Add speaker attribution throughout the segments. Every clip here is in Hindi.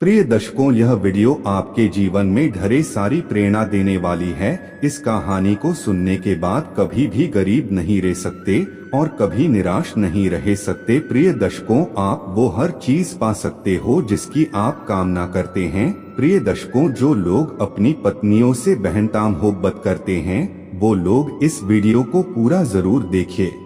Speaker 1: प्रिय दर्शकों, यह वीडियो आपके जीवन में ढेर सारी प्रेरणा देने वाली है। इस कहानी को सुनने के बाद कभी भी गरीब नहीं रह सकते और कभी निराश नहीं रह सकते। प्रिय दर्शकों, आप वो हर चीज पा सकते हो जिसकी आप कामना करते हैं। प्रिय दर्शकों, जो लोग अपनी पत्नियों से बहनता मोहब्बत करते हैं वो लोग इस वीडियो को पूरा जरूर देखें।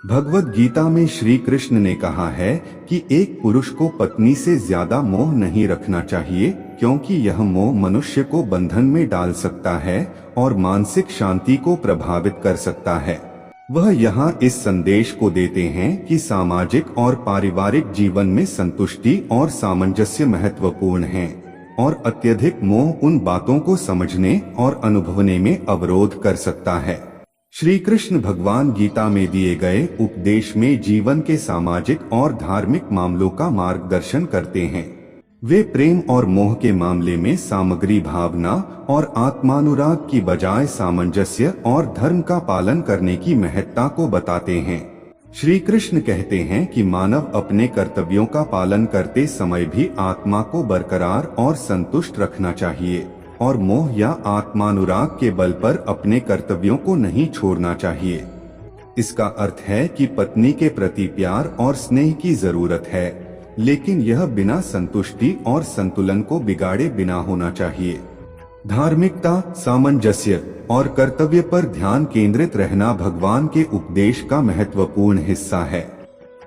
Speaker 1: भगवद गीता में श्री कृष्ण ने कहा है कि एक पुरुष को पत्नी से ज्यादा मोह नहीं रखना चाहिए, क्योंकि यह मोह मनुष्य को बंधन में डाल सकता है और मानसिक शांति को प्रभावित कर सकता है। वह यहाँ इस संदेश को देते हैं कि सामाजिक और पारिवारिक जीवन में संतुष्टि और सामंजस्य महत्वपूर्ण है और अत्यधिक मोह उन बातों को समझने और अनुभवने में अवरोध कर सकता है। श्री कृष्ण भगवान गीता में दिए गए उपदेश में जीवन के सामाजिक और धार्मिक मामलों का मार्गदर्शन करते हैं। वे प्रेम और मोह के मामले में सामग्री भावना और आत्मानुराग की बजाय सामंजस्य और धर्म का पालन करने की महत्ता को बताते हैं। श्री कृष्ण कहते हैं कि मानव अपने कर्तव्यों का पालन करते समय भी आत्मा को बरकरार और संतुष्ट रखना चाहिए और मोह या आत्मानुराग के बल पर अपने कर्तव्यों को नहीं छोड़ना चाहिए। इसका अर्थ है कि पत्नी के प्रति प्यार और स्नेह की जरूरत है, लेकिन यह बिना संतुष्टि और संतुलन को बिगाड़े बिना होना चाहिए। धार्मिकता, सामंजस्य और कर्तव्य पर ध्यान केंद्रित रहना भगवान के उपदेश का महत्वपूर्ण हिस्सा है।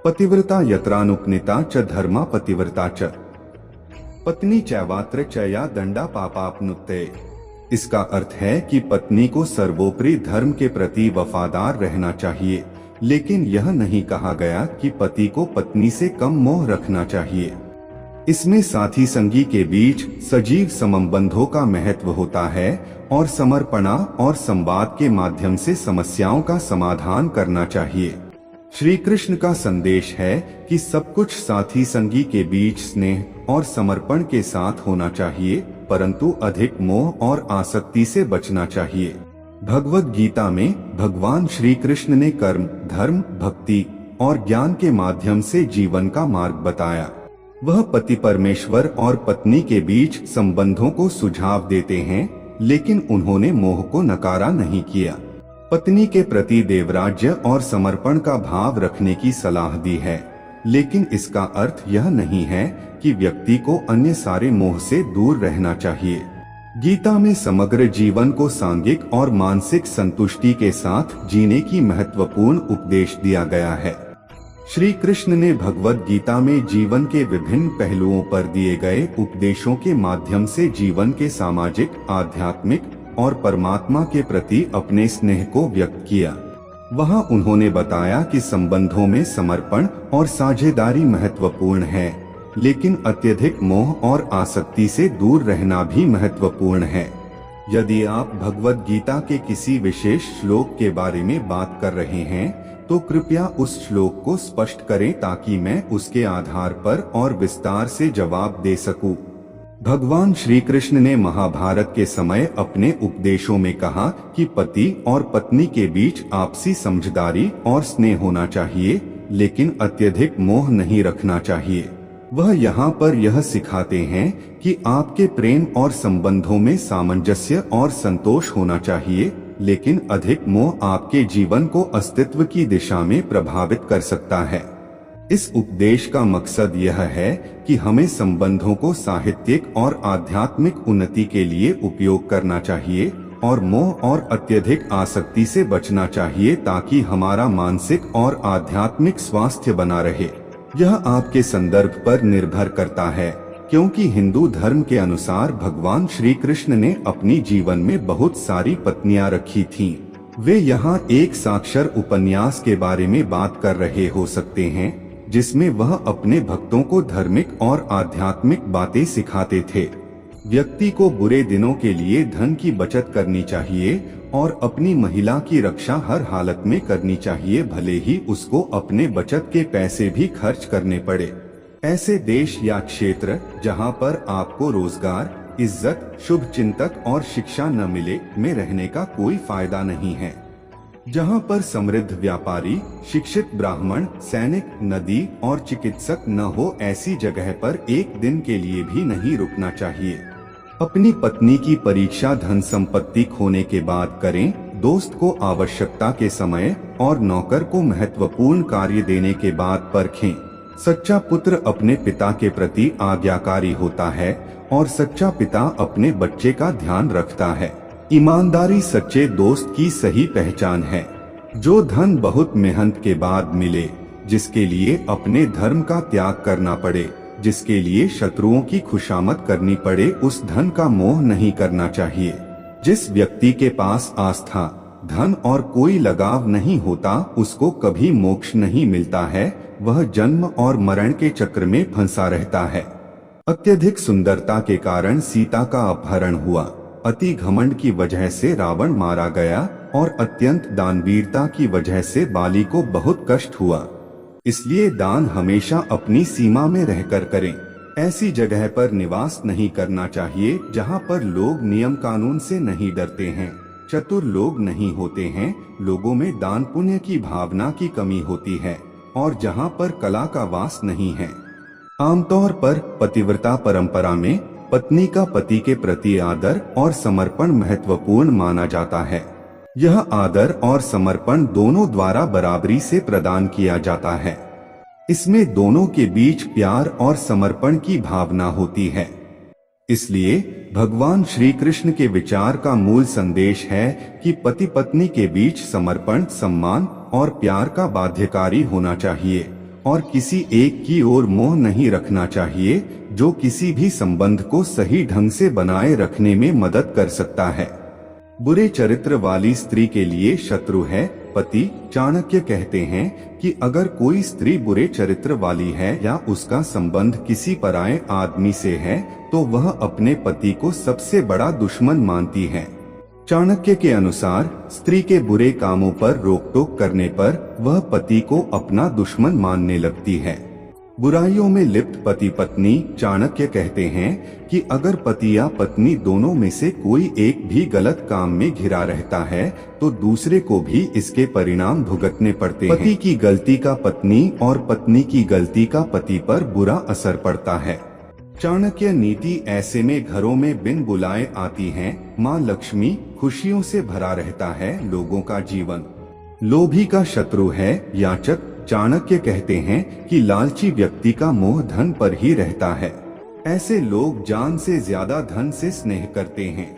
Speaker 1: पतिव्रता यत्रानुकनिता च धर्मा पतिव्रता च पत्नी चैवात्र चया दंडा पापापनुत्ते। इसका अर्थ है कि पत्नी को सर्वोपरि धर्म के प्रति वफादार रहना चाहिए, लेकिन यह नहीं कहा गया कि पति को पत्नी से कम मोह रखना चाहिए। इसमें साथी संगी के बीच सजीव संबंधों का महत्व होता है और समर्पणा और संवाद के माध्यम से समस्याओं का समाधान करना चाहिए। श्री कृष्ण का संदेश है कि सब कुछ साथी संगी के बीच स्नेह और समर्पण के साथ होना चाहिए, परंतु अधिक मोह और आसक्ति से बचना चाहिए। भगवद गीता में भगवान श्री कृष्ण ने कर्म, धर्म, भक्ति और ज्ञान के माध्यम से जीवन का मार्ग बताया। वह पति परमेश्वर और पत्नी के बीच संबंधों को सुझाव देते हैं, लेकिन उन्होंने मोह को नकारा नहीं किया। पत्नी के प्रति देवराज्य और समर्पण का भाव रखने की सलाह दी है, लेकिन इसका अर्थ यह नहीं है कि व्यक्ति को अन्य सारे मोह से दूर रहना चाहिए। गीता में समग्र जीवन को सांघिक और मानसिक संतुष्टि के साथ जीने की महत्वपूर्ण उपदेश दिया गया है। श्री कृष्ण ने भगवद गीता में जीवन के विभिन्न पहलुओं पर दिए गए उपदेशों के माध्यम से जीवन के सामाजिक, आध्यात्मिक और परमात्मा के प्रति अपने स्नेह को व्यक्त किया। वहाँ उन्होंने बताया कि संबंधों में समर्पण और साझेदारी महत्वपूर्ण है, लेकिन अत्यधिक मोह और आसक्ति से दूर रहना भी महत्वपूर्ण है। यदि आप भगवद गीता के किसी विशेष श्लोक के बारे में बात कर रहे हैं तो कृपया उस श्लोक को स्पष्ट करें ताकि मैं उसके आधार पर और विस्तार से जवाब दे सकूं। भगवान श्री कृष्ण ने महाभारत के समय अपने उपदेशों में कहा कि पति और पत्नी के बीच आपसी समझदारी और स्नेह होना चाहिए, लेकिन अत्यधिक मोह नहीं रखना चाहिए। वह यहाँ पर यह सिखाते हैं कि आपके प्रेम और संबंधों में सामंजस्य और संतोष होना चाहिए, लेकिन अधिक मोह आपके जीवन को अस्तित्व की दिशा में प्रभावित कर सकता है। इस उपदेश का मकसद यह है कि हमें संबंधों को साहित्यिक और आध्यात्मिक उन्नति के लिए उपयोग करना चाहिए और मोह और अत्यधिक आसक्ति से बचना चाहिए ताकि हमारा मानसिक और आध्यात्मिक स्वास्थ्य बना रहे। यह आपके संदर्भ पर निर्भर करता है, क्योंकि हिंदू धर्म के अनुसार भगवान श्री कृष्ण ने अपनी जीवन में बहुत सारी पत्नियां रखी थीं। वे यहाँ एक साक्षर उपन्यास के बारे में बात कर रहे हो सकते हैं, जिसमें वह अपने भक्तों को धार्मिक और आध्यात्मिक बातें सिखाते थे। व्यक्ति को बुरे दिनों के लिए धन की बचत करनी चाहिए और अपनी महिला की रक्षा हर हालत में करनी चाहिए, भले ही उसको अपने बचत के पैसे भी खर्च करने पड़े। ऐसे देश या क्षेत्र जहां पर आपको रोजगार, इज्जत, शुभ चिंतक और शिक्षा न मिले में रहने का कोई फायदा नहीं है। जहाँ पर समृद्ध व्यापारी, शिक्षित ब्राह्मण, सैनिक, नदी और चिकित्सक न हो, ऐसी जगह पर एक दिन के लिए भी नहीं रुकना चाहिए। अपनी पत्नी की परीक्षा धन संपत्ति खोने के बाद करें, दोस्त को आवश्यकता के समय और नौकर को महत्वपूर्ण कार्य देने के बाद परखें। सच्चा पुत्र अपने पिता के प्रति आज्ञाकारी होता है और सच्चा पिता अपने बच्चे का ध्यान रखता है। ईमानदारी सच्चे दोस्त की सही पहचान है। जो धन बहुत मेहनत के बाद मिले, जिसके लिए अपने धर्म का त्याग करना पड़े, जिसके लिए शत्रुओं की खुशामद करनी पड़े, उस धन का मोह नहीं करना चाहिए। जिस व्यक्ति के पास आस्था, धन और कोई लगाव नहीं होता, उसको कभी मोक्ष नहीं मिलता है। वह जन्म और मरण के चक्र में फंसा रहता है। अत्यधिक सुंदरता के कारण सीता का अपहरण हुआ, अति घमंड की वजह से रावण मारा गया और अत्यंत दानवीरता की वजह से बाली को बहुत कष्ट हुआ। इसलिए दान हमेशा अपनी सीमा में रहकर करें। ऐसी जगह पर निवास नहीं करना चाहिए जहां पर लोग नियम कानून से नहीं डरते हैं, चतुर लोग नहीं होते हैं, लोगों में दान पुण्य की भावना की कमी होती है और जहां पर कला का वास नहीं है। आमतौर पर पतिव्रता परंपरा में पत्नी का पति के प्रति आदर और समर्पण महत्वपूर्ण माना जाता है। यह आदर और समर्पण दोनों द्वारा बराबरी से प्रदान किया जाता है। इसमें दोनों के बीच प्यार और समर्पण की भावना होती है। इसलिए भगवान श्री कृष्ण के विचार का मूल संदेश है कि पति पत्नी के बीच समर्पण, सम्मान और प्यार का बाध्यकारी होना चाहिए और किसी एक की ओर मोह नहीं रखना चाहिए, जो किसी भी संबंध को सही ढंग से बनाए रखने में मदद कर सकता है। बुरे चरित्र वाली स्त्री के लिए शत्रु है पति। चाणक्य कहते हैं कि अगर कोई स्त्री बुरे चरित्र वाली है या उसका संबंध किसी पराये आदमी से है, तो वह अपने पति को सबसे बड़ा दुश्मन मानती है। चाणक्य के अनुसार स्त्री के बुरे कामों पर रोक टोक करने पर वह पति को अपना दुश्मन मानने लगती है। बुराइयों में लिप्त पति पत्नी, चाणक्य कहते हैं कि अगर पति या पत्नी दोनों में से कोई एक भी गलत काम में घिरा रहता है, तो दूसरे को भी इसके परिणाम भुगतने पड़ते हैं। पति की गलती का पत्नी और पत्नी की गलती का पति पर बुरा असर पड़ता है। चाणक्य नीति ऐसे में घरों में बिन बुलाए आती हैं। माँ लक्ष्मी खुशियों से भरा रहता है लोगों का जीवन। लोभी का शत्रु है याचक। चाणक्य कहते हैं कि लालची व्यक्ति का मोह धन पर ही रहता है। ऐसे लोग जान से ज्यादा धन से स्नेह करते हैं।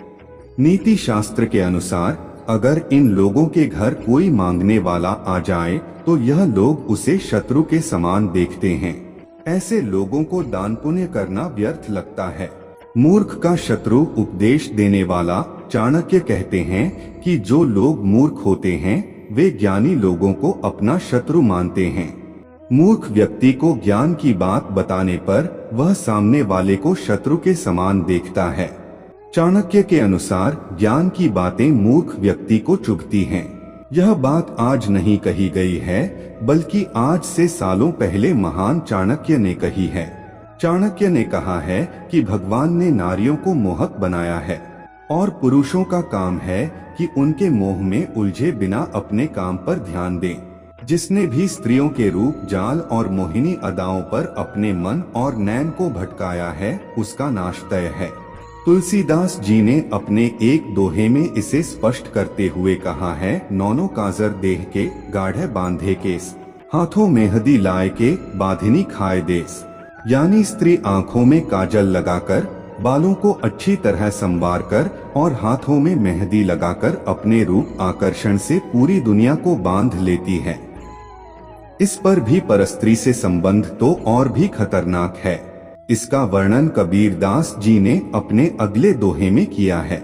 Speaker 1: नीति शास्त्र के अनुसार अगर इन लोगों के घर कोई मांगने वाला आ जाए, तो यह लोग उसे शत्रु के समान देखते हैं। ऐसे लोगों को दान पुण्य करना व्यर्थ लगता है। मूर्ख का शत्रु उपदेश देने वाला। चाणक्य कहते हैं कि जो लोग मूर्ख होते हैं वे ज्ञानी लोगों को अपना शत्रु मानते हैं। मूर्ख व्यक्ति को ज्ञान की बात बताने पर वह सामने वाले को शत्रु के समान देखता है। चाणक्य के अनुसार ज्ञान की बातें मूर्ख व्यक्ति को चुभती हैं। यह बात आज नहीं कही गई है, बल्कि आज से सालों पहले महान चाणक्य ने कही है। चाणक्य ने कहा है कि भगवान ने नारियों को मोहक बनाया है और पुरुषों का काम है कि उनके मोह में उलझे बिना अपने काम पर ध्यान दें। जिसने भी स्त्रियों के रूप, जाल और मोहिनी अदाओं पर अपने मन और नैन को भटकाया है, उसका नाश तय है। तुलसीदास जी ने अपने एक दोहे में इसे स्पष्ट करते हुए कहा है, नौनो काजर देह के, गाढ़े बांधे केस, हाथों मेहंदी लाए के, बांधिनी खाए देस। यानी स्त्री आंखों में काजल लगाकर, बालों को अच्छी तरह संवार कर और हाथों में मेहंदी लगाकर अपने रूप आकर्षण से पूरी दुनिया को बांध लेती है। इस पर भी परस्त्री से संबंध तो और भी खतरनाक है। इसका वर्णन कबीरदास जी ने अपने अगले दोहे में किया है।